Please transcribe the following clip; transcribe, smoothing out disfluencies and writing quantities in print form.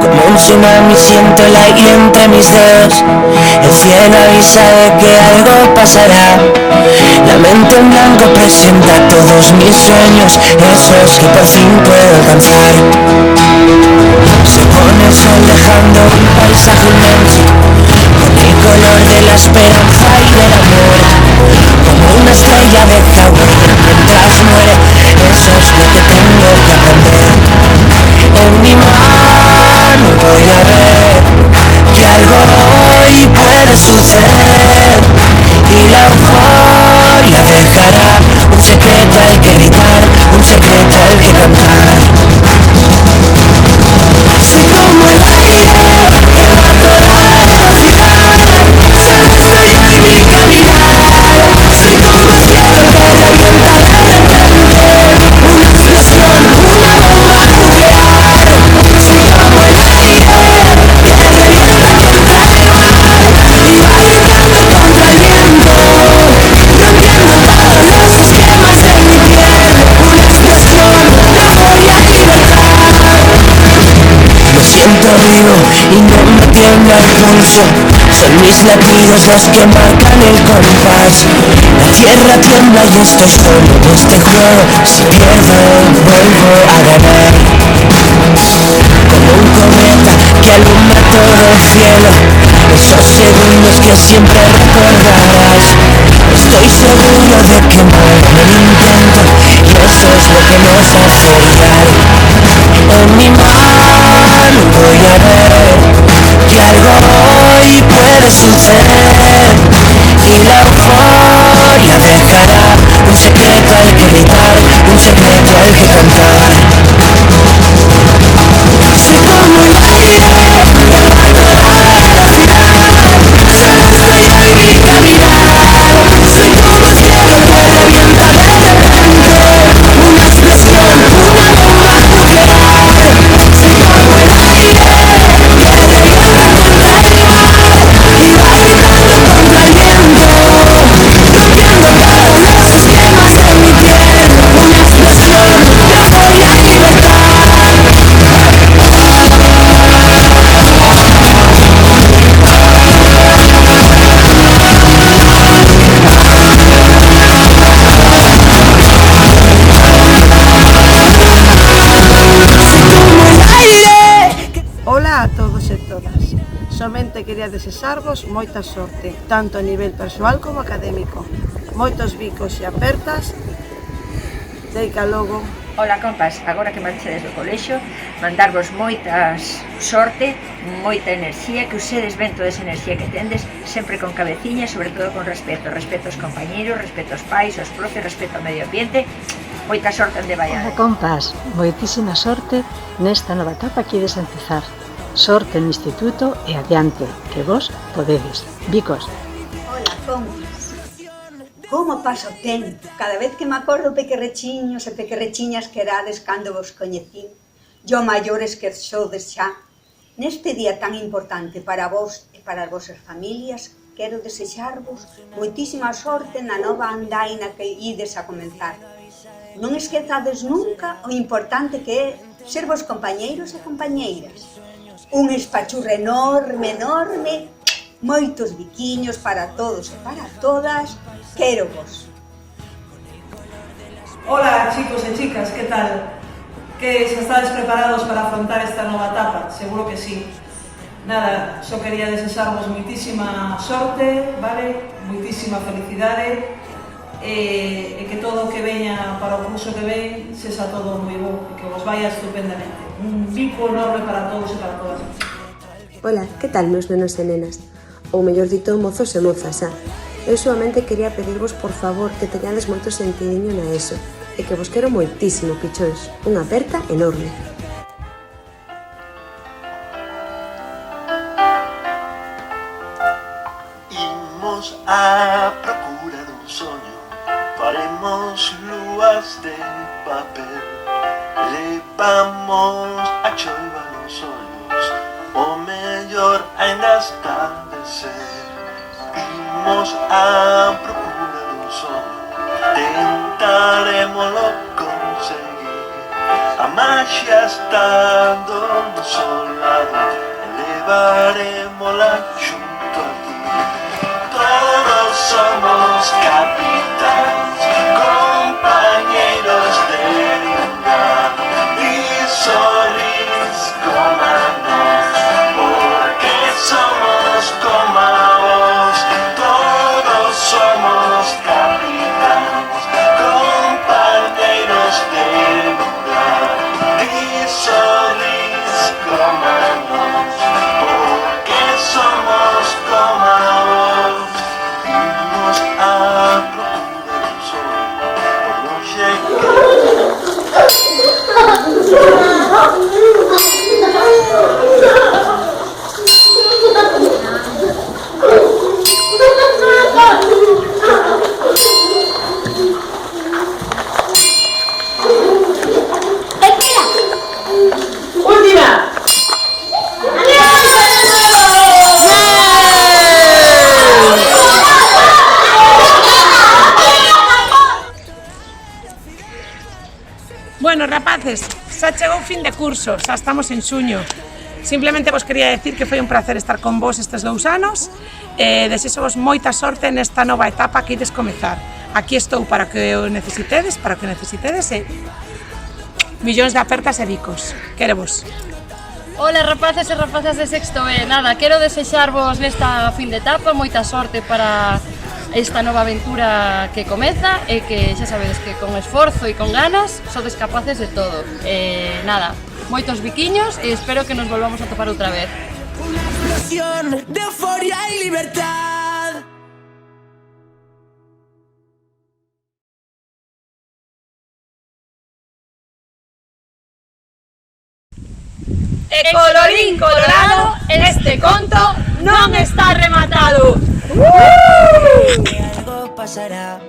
Como un tsunami siento el aire entre mis dedos. El cielo avisa de que algo pasará. La mente en blanco presenta todos mis sueños, esos que por fin puedo alcanzar. Se pone el sol dejando un paisaje inmenso, con el color de la esperanza y del amor. Como una estrella deja huella mientras muere, eso es lo que tengo que aprender. En mi mano voy a ver que algo hoy puede suceder, y la euforia dejará un secreto al que gritar, un secreto al que cantar. Soy como el aire que va a toda velocidad, solo estoy en mi caminar. Soy como el cielo que revienta de repente, una explosión, una bomba nuclear. Soy como el aire que revienta contra el mar y va gritando contra el viento, rompiendo todos los esquemas en mi piel. Una explosión de euforia y libertad. Me siento vivo y no me tiembla el pulso, son mis latidos los que marcan el compás. La tierra tiembla y estoy solo en este juego, si pierdo vuelvo a ganar. Como un cometa que alumbra todo el cielo, esos segundos que siempre recordarás. Estoy seguro de que muero en el intento, y eso es lo que nos hace brillar. En mi mano voy a ver que algo hoy puede suceder, y la euforia dejará un secreto al que gritar, un secreto al que cantar. Soy como el aire que va a toda velocidad, solo estoy en mi caminar. Soy como el cielo que revienta de repente, una explosión, una bomba nuclear. Soy como el aire que revienta contra el mar y va gritando contra el viento, rompiendo todos los esquemas en mi piel. Una explosión de euforia y libertad. Ola a todos e todas. Somente quería desexarvos moita sorte, tanto a nivel persoal como académico. Moitos bicos e apertas. Deica logo. Ola compas, agora que marchedes do colexio, mandarvos moitas sorte, moita enerxía, que usedes ben toda esa enerxía que tendes, sempre con cabeciña e sobre todo con respeto. Respeto aos compañeiros, respeto aos pais, aos profes, respeto ao medio ambiente. Moita sorte onde vai. Ola compas, moitísima sorte nesta nova etapa que ides empezar. Sorte no instituto e adiante, que vos podedes. Bicos. Ola, compas. Como pasa o tempo? Cada vez que me acordo pequerrechiños e pequerrechiñas que erades cando vos coñecín, yo maiores que sodes xa. Neste día tan importante para vos e para as vosas familias, quero desexarvos moitísima sorte na nova andaina que ides a comenzar. Non esquezades nunca o importante que é servos compañeiros e compañeiras. Un espachurre enorme, enorme, moitos biquiños para todos e para todas. Quero vos. Hola chicos e chicas, ¿qué tal? Que xa estades preparados para afrontar esta nova etapa? Seguro que sí. Nada, só quería desexarvos moitísima sorte, vale? Moitísima felicidade, e que todo o que veña para o curso que ven sexa todo moi bo e que vos vaya estupendamente. Un bico enorme para todos e para todas. Ola, que tal, meus nenos e nenas? Ou mellor dito, mozos e mozas, xa. Eu solamente quería pedirvos, por favor, que teñades moito sentidiño na ESO e que vos quero moitísimo, pichóns. Unha aperta enorme. Imos a procurar un soño, faremos lúas de papel, levamos a choiva nos ollos, o mellor ainda está de ser. Imos a procurar un soño, tentaremoslo conseguir, a maxia está do sol. levaremosla junto a ti. Todos somos capitanes, compañeros de lugar, y sois como nos, porque somos como vos. Todos somos capitanes, compañeros de lugar, y sois como nos, porque somos como vos. Vimos a procura del sol, por no ¡Última! Bueno, rapaces, xa chegou fin de curso, xa estamos en xuño. Simplemente vos quería decir que foi un placer estar con vos estes 2 anos e desexo-vos moita sorte nesta nova etapa que ides comezar. Aquí estou para que o necesitedes, e millóns de apertas e bicos. Querevos. Ola rapaces e rapazas de sexto B, nada, quero desexarvos nesta fin de etapa moita sorte para esta nova aventura que comeza e que xa sabedes que con esforzo e con ganas sodes capaces de todo. Nada, moitos biquiños e espero que nos volvamos a topar outra vez. Una explosión de euforia y libertad. E colorín colorado, este conto non está rematado. Algo pasará.